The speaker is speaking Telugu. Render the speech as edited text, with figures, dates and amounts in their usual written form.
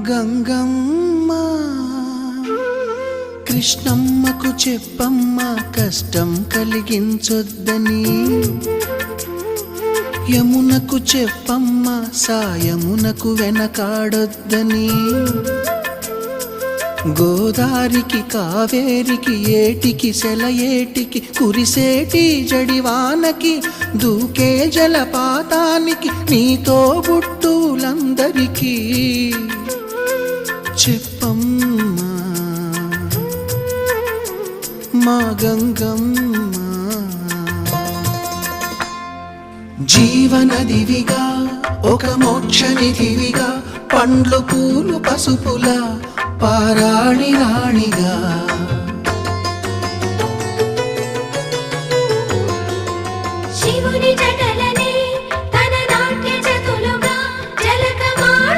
గంగమ్మ కృష్ణమ్మకు చెప్పమ్మ కష్టం కలిగించొద్దని, యమునకు చెప్పమ్మ సాయమునకు వెనకాడొద్దని, గోదారికి కావేరికి ఏటికి సెలయేటికి కురిసేటి జడివానకి దూకే జలపాతానికి నీతో బుట్టులందరికీ చెప్పమ్మా మా గంగమ్మ. జీవనదివిగా ఒక మోక్షనిధివిగా పండ్లు పూలు పసుపుల పారాణి రాణిగా